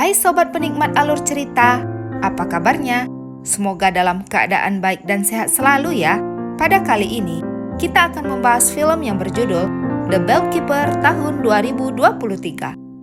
Hai sobat penikmat alur cerita, apa kabarnya? Semoga dalam keadaan baik dan sehat selalu ya. Pada kali ini, kita akan membahas film yang berjudul The Bellkeeper tahun 2023.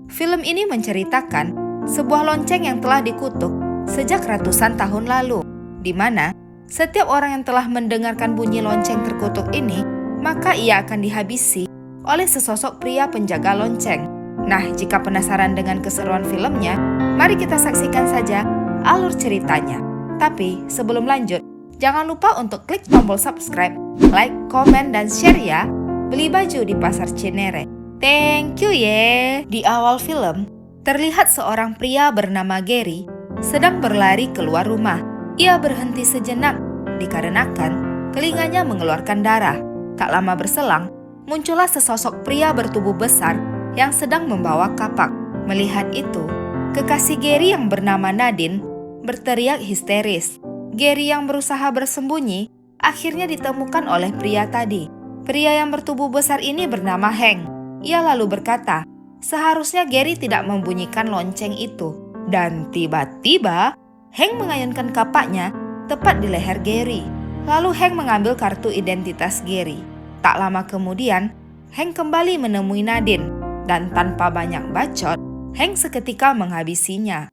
Film ini menceritakan sebuah lonceng yang telah dikutuk sejak ratusan tahun lalu, di mana setiap orang yang telah mendengarkan bunyi lonceng terkutuk ini, maka ia akan dihabisi oleh sesosok pria penjaga lonceng. Nah, jika penasaran dengan keseruan filmnya, mari kita saksikan saja alur ceritanya. Tapi sebelum lanjut, jangan lupa untuk klik tombol subscribe, like, komen, dan share ya. Beli baju di Pasar Cinere. Thank you ye. Di awal film, terlihat seorang pria bernama Gary sedang berlari keluar rumah. Ia berhenti sejenak dikarenakan telinganya mengeluarkan darah. Tak lama berselang, muncullah sesosok pria bertubuh besar yang sedang membawa kapak. Melihat itu, kekasih Gary yang bernama Nadine berteriak histeris. Gary yang berusaha bersembunyi akhirnya ditemukan oleh pria tadi. Pria yang bertubuh besar ini bernama Hank. Ia lalu berkata, seharusnya Gary tidak membunyikan lonceng itu. Dan tiba-tiba, Hank mengayunkan kapaknya tepat di leher Gary. Lalu Hank mengambil kartu identitas Gary. Tak lama kemudian, Hank kembali menemui Nadine. Dan tanpa banyak bacot, Hank seketika menghabisinya.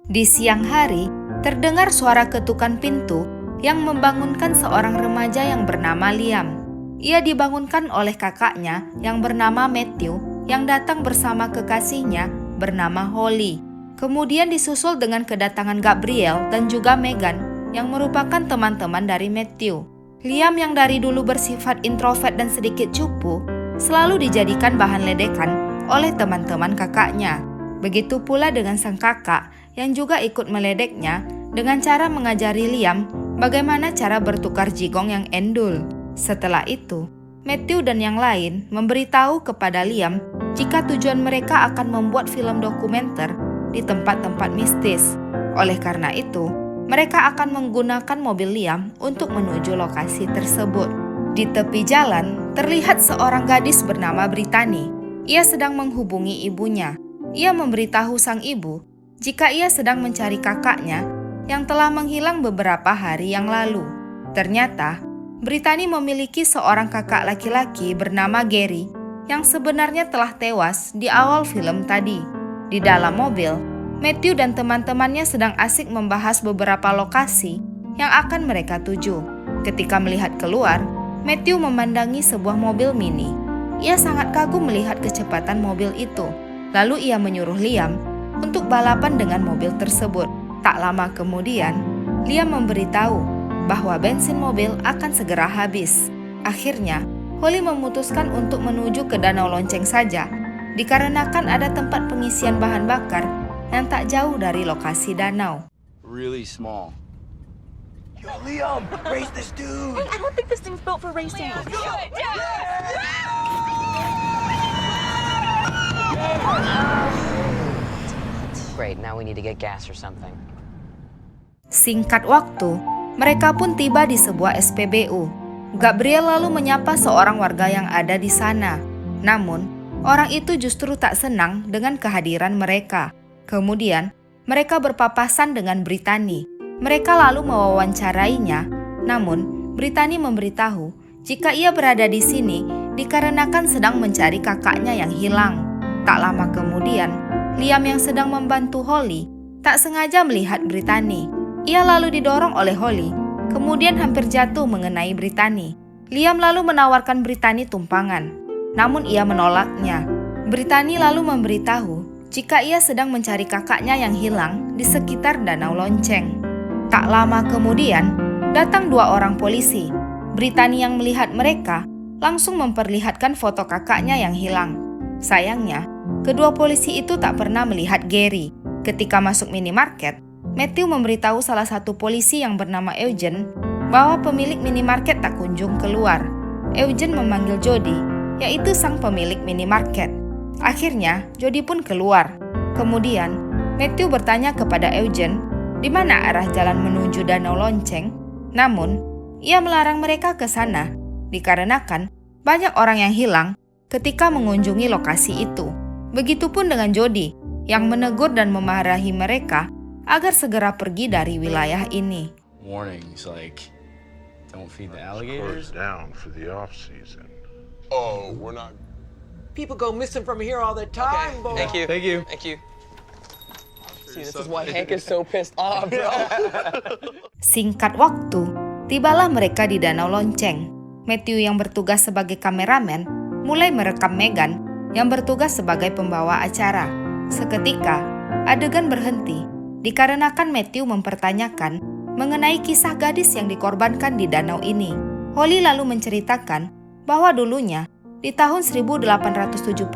Di siang hari, terdengar suara ketukan pintu yang membangunkan seorang remaja yang bernama Liam. Ia dibangunkan oleh kakaknya yang bernama Matthew yang datang bersama kekasihnya bernama Holly. Kemudian disusul dengan kedatangan Gabriel dan juga Megan yang merupakan teman-teman dari Matthew. Liam yang dari dulu bersifat introvert dan sedikit cupu selalu dijadikan bahan ledekan oleh teman-teman kakaknya. Begitu pula dengan sang kakak yang juga ikut meledeknya dengan cara mengajari Liam bagaimana cara bertukar jigong yang endul. Setelah itu, Matthew dan yang lain memberitahu kepada Liam jika tujuan mereka akan membuat film dokumenter di tempat-tempat mistis. Oleh karena itu, mereka akan menggunakan mobil Liam untuk menuju lokasi tersebut. Di tepi jalan, terlihat seorang gadis bernama Brittany. Ia sedang menghubungi ibunya. Ia memberitahu sang ibu jika ia sedang mencari kakaknya yang telah menghilang beberapa hari yang lalu. Ternyata, Brittany memiliki seorang kakak laki-laki bernama Gary yang sebenarnya telah tewas di awal film tadi. Di dalam mobil, Matthew dan teman-temannya sedang asik membahas beberapa lokasi yang akan mereka tuju. Ketika melihat keluar, Matthew memandangi sebuah mobil mini. Ia sangat kagum melihat kecepatan mobil itu. Lalu ia menyuruh Liam untuk balapan dengan mobil tersebut. Tak lama kemudian, Liam memberitahu bahwa bensin mobil akan segera habis. Akhirnya, Holly memutuskan untuk menuju ke danau lonceng saja, dikarenakan ada tempat pengisian bahan bakar yang tak jauh dari lokasi danau. Really small. Yo, Liam, race this dude. Hey, I don't think this thing's built for racing. Great, now we need to get gas or something. Singkat waktu, mereka pun tiba di sebuah SPBU. Gabriel lalu menyapa seorang warga yang ada di sana. Namun, orang itu justru tak senang dengan kehadiran mereka. Kemudian, mereka berpapasan dengan Brittany. Mereka lalu mewawancarainya. Namun, Brittany memberitahu jika ia berada di sini dikarenakan sedang mencari kakaknya yang hilang. Tak lama kemudian, Liam yang sedang membantu Holly tak sengaja melihat Brittany. Ia lalu didorong oleh Holly, kemudian hampir jatuh mengenai Brittany. Liam lalu menawarkan Brittany tumpangan. Namun ia menolaknya. Brittany lalu memberitahu jika ia sedang mencari kakaknya yang hilang di sekitar danau lonceng. Tak lama kemudian, datang dua orang polisi. Brittany yang melihat mereka langsung memperlihatkan foto kakaknya yang hilang. Sayangnya, kedua polisi itu tak pernah melihat Gary. Ketika masuk minimarket, Matthew memberitahu salah satu polisi yang bernama Eugene bahwa pemilik minimarket tak kunjung keluar. Eugene memanggil Jody, yaitu sang pemilik minimarket. Akhirnya, Jody pun keluar. Kemudian, Matthew bertanya kepada Eugene di mana arah jalan menuju Danau Lonceng. Namun, ia melarang mereka ke sana dikarenakan banyak orang yang hilang ketika mengunjungi lokasi itu. Begitupun dengan Jody yang menegur dan memarahi mereka agar segera pergi dari wilayah ini. Warnings like, don't feed the Closed alligators. down for the off season. Oh, we're not. People go missing from here all the time, boy. Thank you. Thank you. Thank you. See, this is why Hank is so pissed off, bro. Singkat waktu, tibalah mereka di Danau Lonceng. Matthew yang bertugas sebagai kameramen mulai merekam Megan yang bertugas sebagai pembawa acara. Seketika, adegan berhenti dikarenakan Matthew mempertanyakan mengenai kisah gadis yang dikorbankan di danau ini. Holly lalu menceritakan bahwa dulunya di tahun 1876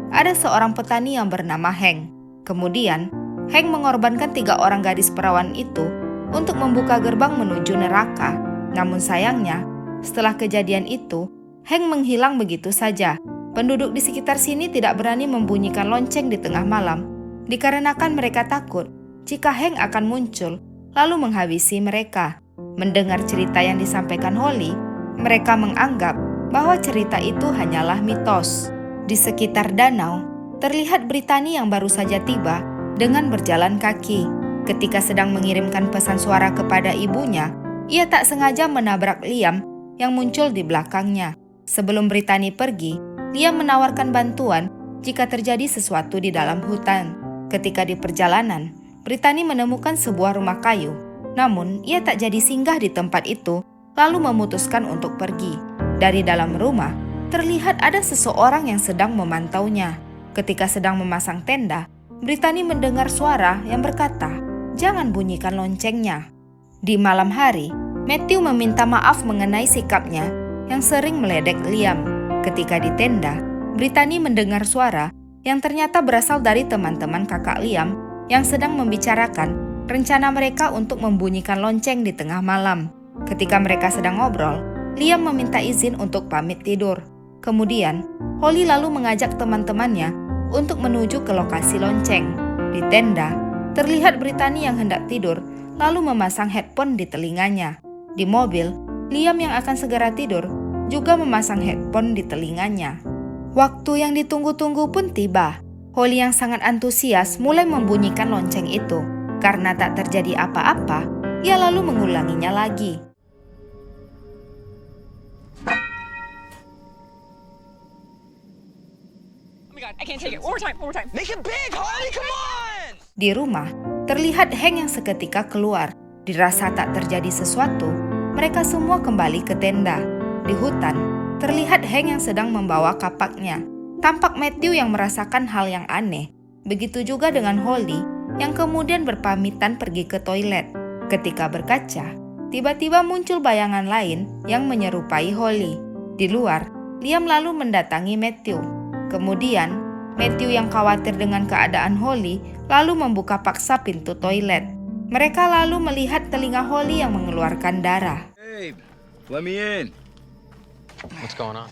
ada seorang petani yang bernama Hank. Kemudian, Hank mengorbankan 3 orang gadis perawan itu untuk membuka gerbang menuju neraka. Namun sayangnya, setelah kejadian itu, Hank menghilang begitu saja. Penduduk di sekitar sini tidak berani membunyikan lonceng di tengah malam, dikarenakan mereka takut jika Hank akan muncul lalu menghabisi mereka. Mendengar cerita yang disampaikan Holly, mereka menganggap bahwa cerita itu hanyalah mitos. Di sekitar danau, terlihat Brittany yang baru saja tiba dengan berjalan kaki. Ketika sedang mengirimkan pesan suara kepada ibunya, ia tak sengaja menabrak Liam yang muncul di belakangnya. Sebelum Brittany pergi, Liam menawarkan bantuan jika terjadi sesuatu di dalam hutan. Ketika di perjalanan, Brittany menemukan sebuah rumah kayu. Namun, ia tak jadi singgah di tempat itu, lalu memutuskan untuk pergi. Dari dalam rumah, terlihat ada seseorang yang sedang memantaunya. Ketika sedang memasang tenda, Brittany mendengar suara yang berkata, "Jangan bunyikan loncengnya." Di malam hari, Matthew meminta maaf mengenai sikapnya yang sering meledek Liam. Ketika di tenda, Brittany mendengar suara yang ternyata berasal dari teman-teman kakak Liam yang sedang membicarakan rencana mereka untuk membunyikan lonceng di tengah malam. Ketika mereka sedang ngobrol, Liam meminta izin untuk pamit tidur. Kemudian, Holly lalu mengajak teman-temannya untuk menuju ke lokasi lonceng. Di tenda, terlihat Brittany yang hendak tidur lalu memasang headphone di telinganya. Di mobil, Liam yang akan segera tidur juga memasang headphone di telinganya. Waktu yang ditunggu-tunggu pun tiba. Holly yang sangat antusias mulai membunyikan lonceng itu. Karena tak terjadi apa-apa, ia lalu mengulanginya lagi. Oh my god, I can't take it. One more time. Make it big, Holly, come on! Di rumah, terlihat Hank yang seketika keluar. Dirasa tak terjadi sesuatu, mereka semua kembali ke tenda. Di hutan, terlihat Hank yang sedang membawa kapaknya. Tampak Matthew yang merasakan hal yang aneh. Begitu juga dengan Holly, yang kemudian berpamitan pergi ke toilet. Ketika berkaca, tiba-tiba muncul bayangan lain yang menyerupai Holly. Di luar, Liam lalu mendatangi Matthew. Kemudian, Matthew yang khawatir dengan keadaan Holly lalu membuka paksa pintu toilet. Mereka lalu melihat telinga Holly yang mengeluarkan darah. Hey, let me in. What's going on?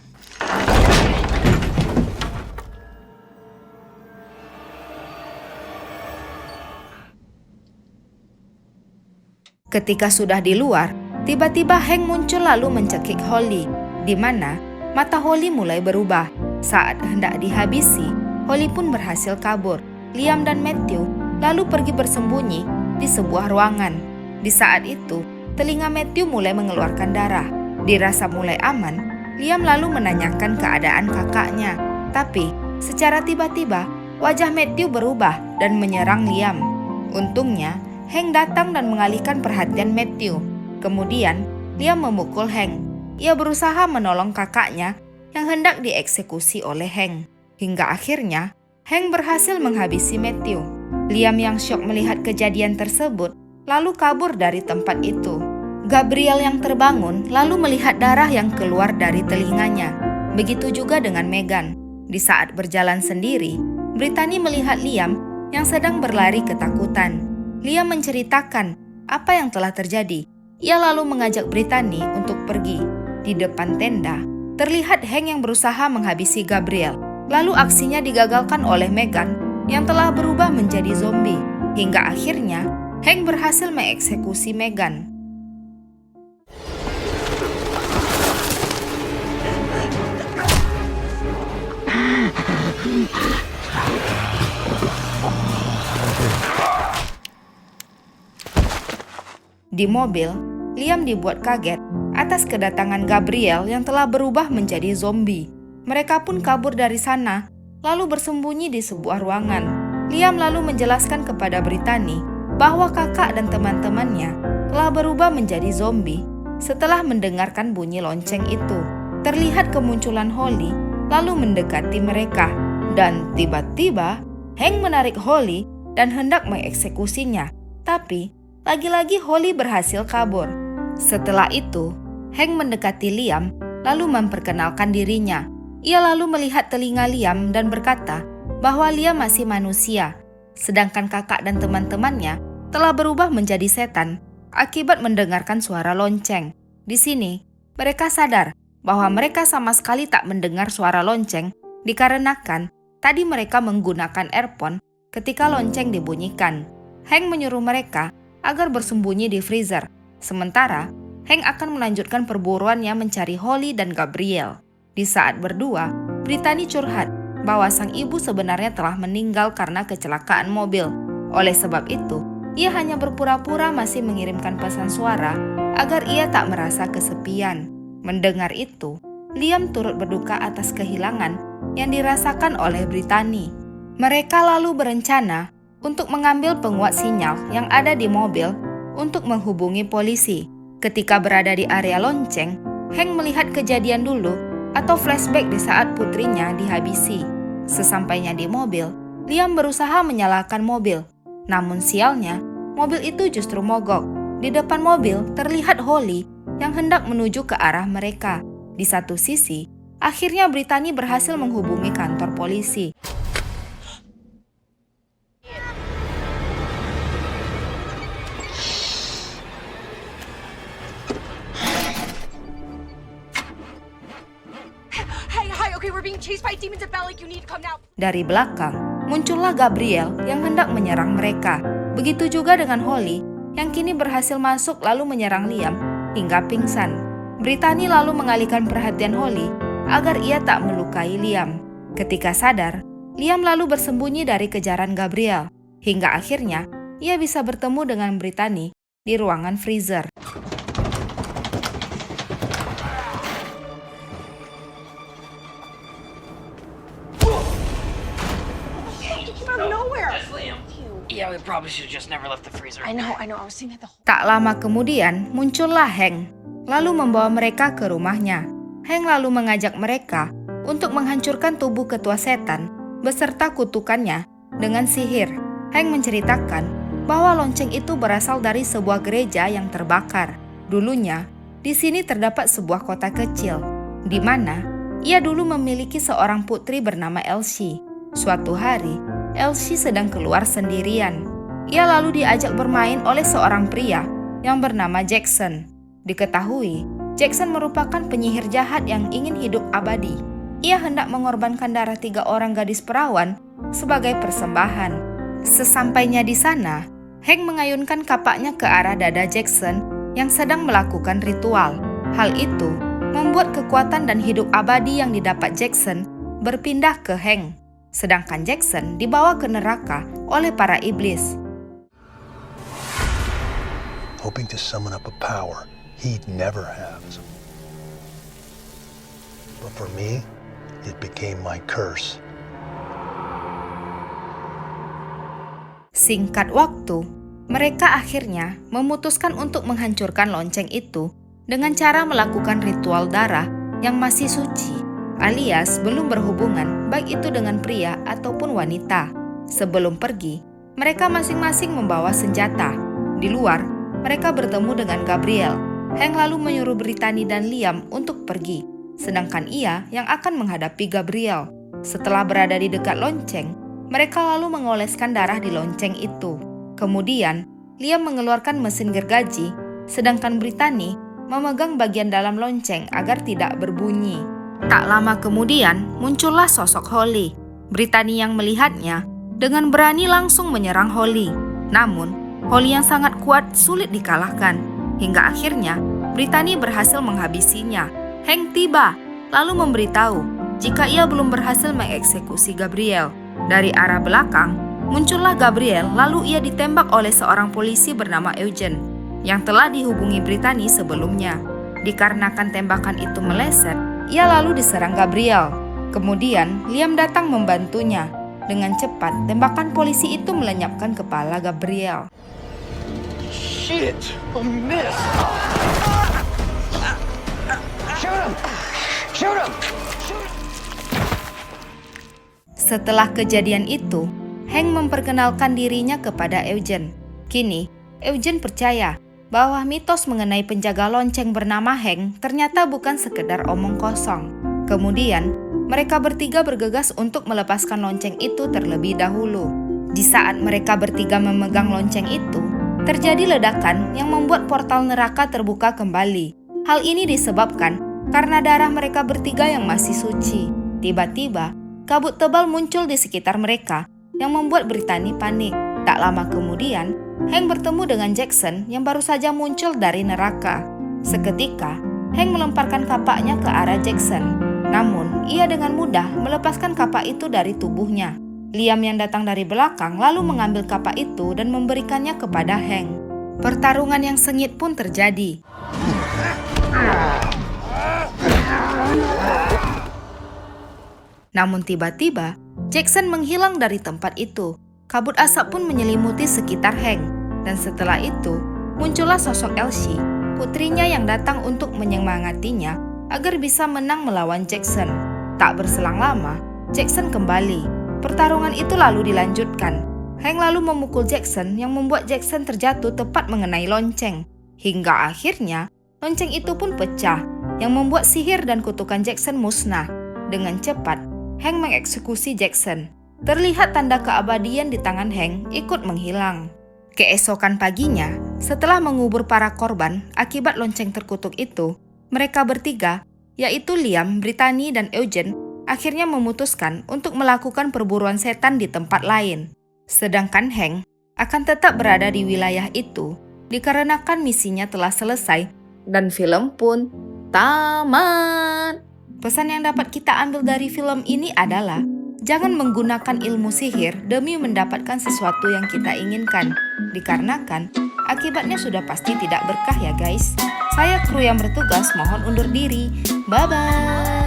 Ketika sudah di luar, tiba-tiba Hank muncul lalu mencekik Holly, di mana mata Holly mulai berubah. Saat hendak dihabisi, Holly pun berhasil kabur. Liam dan Matthew lalu pergi bersembunyi di sebuah ruangan. Di saat itu, telinga Matthew mulai mengeluarkan darah. Dirasa mulai aman, Liam lalu menanyakan keadaan kakaknya. Tapi, secara tiba-tiba, wajah Matthew berubah dan menyerang Liam. Untungnya, Hank datang dan mengalihkan perhatian Matthew. Kemudian, Liam memukul Hank. Ia berusaha menolong kakaknya yang hendak dieksekusi oleh Hank. Hingga akhirnya, Hank berhasil menghabisi Matthew. Liam yang syok melihat kejadian tersebut, lalu kabur dari tempat itu. Gabriel yang terbangun lalu melihat darah yang keluar dari telinganya. Begitu juga dengan Megan. Di saat berjalan sendiri, Brittany melihat Liam yang sedang berlari ketakutan. Liam menceritakan apa yang telah terjadi. Ia lalu mengajak Brittany untuk pergi. Di depan tenda, terlihat Hank yang berusaha menghabisi Gabriel. Lalu aksinya digagalkan oleh Megan yang telah berubah menjadi zombie. Hingga akhirnya, Hank berhasil mengeksekusi Megan. Di mobil, Liam dibuat kaget atas kedatangan Gabriel yang telah berubah menjadi zombie. Mereka pun kabur dari sana, lalu bersembunyi di sebuah ruangan. Liam lalu menjelaskan kepada Brittany bahwa kakak dan teman-temannya telah berubah menjadi zombie setelah mendengarkan bunyi lonceng itu. Terlihat kemunculan Holly lalu mendekati mereka, dan tiba-tiba Hank menarik Holly dan hendak mengeksekusinya. Tapi lagi-lagi Holly berhasil kabur. Setelah itu, Hank mendekati Liam lalu memperkenalkan dirinya. Ia lalu melihat telinga Liam dan berkata bahwa Liam masih manusia, sedangkan kakak dan teman-temannya telah berubah menjadi setan akibat mendengarkan suara lonceng. Di sini, mereka sadar bahwa mereka sama sekali tak mendengar suara lonceng dikarenakan tadi mereka menggunakan earphone ketika lonceng dibunyikan. Hank menyuruh mereka agar bersembunyi di freezer, sementara Hank akan melanjutkan perburuannya mencari Holly dan Gabriel. Di saat berdua, Brittany curhat bahwa sang ibu sebenarnya telah meninggal karena kecelakaan mobil. Oleh sebab itu, ia hanya berpura-pura masih mengirimkan pesan suara agar ia tak merasa kesepian. Mendengar itu, Liam turut berduka atas kehilangan yang dirasakan oleh Brittany. Mereka lalu berencana untuk mengambil penguat sinyal yang ada di mobil untuk menghubungi polisi. Ketika berada di area lonceng, Hank melihat kejadian dulu atau flashback di saat putrinya dihabisi. Sesampainya di mobil, Liam berusaha menyalakan mobil. Namun sialnya, mobil itu justru mogok. Di depan mobil terlihat Holly yang hendak menuju ke arah mereka. Di satu sisi, akhirnya Brittany berhasil menghubungi kantor polisi. Okay, we're being chased by demons at Balak. You need to come now. Dari belakang, muncullah Gabriel yang hendak menyerang mereka. Begitu juga dengan Holly yang kini berhasil masuk lalu menyerang Liam hingga pingsan. Brittany lalu mengalihkan perhatian Holly agar ia tak melukai Liam. Ketika sadar, Liam lalu bersembunyi dari kejaran Gabriel. Hingga akhirnya, ia bisa bertemu dengan Brittany di ruangan freezer. Yeah, we probably should have just never left the freezer. I know. I was seeing that the whole. Tak lama kemudian, muncullah Hank, lalu membawa mereka ke rumahnya. Hank lalu mengajak mereka untuk menghancurkan tubuh ketua setan beserta kutukannya dengan sihir. Hank menceritakan bahwa lonceng itu berasal dari sebuah gereja yang terbakar. Dulunya, di sini terdapat sebuah kota kecil, di mana ia dulu memiliki seorang putri bernama Elsie. Suatu hari, Elsie sedang keluar sendirian. Ia lalu diajak bermain oleh seorang pria yang bernama Jackson. Diketahui, Jackson merupakan penyihir jahat yang ingin hidup abadi. Ia hendak mengorbankan darah 3 orang gadis perawan sebagai persembahan. Sesampainya di sana, Hank mengayunkan kapaknya ke arah dada Jackson yang sedang melakukan ritual. Hal itu membuat kekuatan dan hidup abadi yang didapat Jackson berpindah ke Hank. Sedangkan Jackson dibawa ke neraka oleh para iblis. Hoping to summon up a power he'd never have. But for me, it became my curse. Singkat waktu, mereka akhirnya memutuskan untuk menghancurkan lonceng itu dengan cara melakukan ritual darah yang masih suci, alias belum berhubungan baik itu dengan pria ataupun wanita. Sebelum pergi, mereka masing-masing membawa senjata. Di luar, mereka bertemu dengan Gabriel. Hank lalu menyuruh Brittany dan Liam untuk pergi, sedangkan ia yang akan menghadapi Gabriel. Setelah berada di dekat lonceng, mereka lalu mengoleskan darah di lonceng itu. Kemudian, Liam mengeluarkan mesin gergaji, sedangkan Brittany memegang bagian dalam lonceng agar tidak berbunyi. Tak lama kemudian, muncullah sosok Holly. Brittany yang melihatnya dengan berani langsung menyerang Holly. Namun, Holly yang sangat kuat sulit dikalahkan. Hingga akhirnya, Brittany berhasil menghabisinya. Hank tiba, lalu memberitahu jika ia belum berhasil mengeksekusi Gabriel. Dari arah belakang, muncullah Gabriel lalu ia ditembak oleh seorang polisi bernama Eugene yang telah dihubungi Brittany sebelumnya. Dikarenakan tembakan itu meleset, ia lalu diserang Gabriel. Kemudian, Liam datang membantunya. Dengan cepat, tembakan polisi itu melenyapkan kepala Gabriel. Shit! A miss! Shoot him! Shoot him! Setelah kejadian itu, Hank memperkenalkan dirinya kepada Eugene. Kini, Eugene percaya bahwa mitos mengenai penjaga lonceng bernama Hank ternyata bukan sekedar omong kosong. Kemudian, mereka bertiga bergegas untuk melepaskan lonceng itu terlebih dahulu. Di saat mereka bertiga memegang lonceng itu, terjadi ledakan yang membuat portal neraka terbuka kembali. Hal ini disebabkan karena darah mereka bertiga yang masih suci. Tiba-tiba, kabut tebal muncul di sekitar mereka yang membuat Brittany panik. Tak lama kemudian, Hank bertemu dengan Jackson yang baru saja muncul dari neraka. Seketika, Hank melemparkan kapaknya ke arah Jackson. Namun, ia dengan mudah melepaskan kapak itu dari tubuhnya. Liam yang datang dari belakang lalu mengambil kapak itu dan memberikannya kepada Hank. Pertarungan yang sengit pun terjadi. Namun tiba-tiba, Jackson menghilang dari tempat itu. Kabut asap pun menyelimuti sekitar Hank. Dan setelah itu, muncullah sosok Elsie, putrinya yang datang untuk menyemangatinya agar bisa menang melawan Jackson. Tak berselang lama, Jackson kembali. Pertarungan itu lalu dilanjutkan. Hank lalu memukul Jackson yang membuat Jackson terjatuh tepat mengenai lonceng. Hingga akhirnya, lonceng itu pun pecah, yang membuat sihir dan kutukan Jackson musnah. Dengan cepat, Hank mengeksekusi Jackson. Terlihat tanda keabadian di tangan Hank ikut menghilang. Keesokan paginya, setelah mengubur para korban akibat lonceng terkutuk itu, mereka bertiga, yaitu Liam, Brittany, dan Eugene, akhirnya memutuskan untuk melakukan perburuan setan di tempat lain. Sedangkan Hank akan tetap berada di wilayah itu dikarenakan misinya telah selesai dan film pun tamat. Pesan yang dapat kita ambil dari film ini adalah jangan menggunakan ilmu sihir demi mendapatkan sesuatu yang kita inginkan, dikarenakan akibatnya sudah pasti tidak berkah ya guys. Saya kru yang bertugas mohon undur diri. Bye-bye.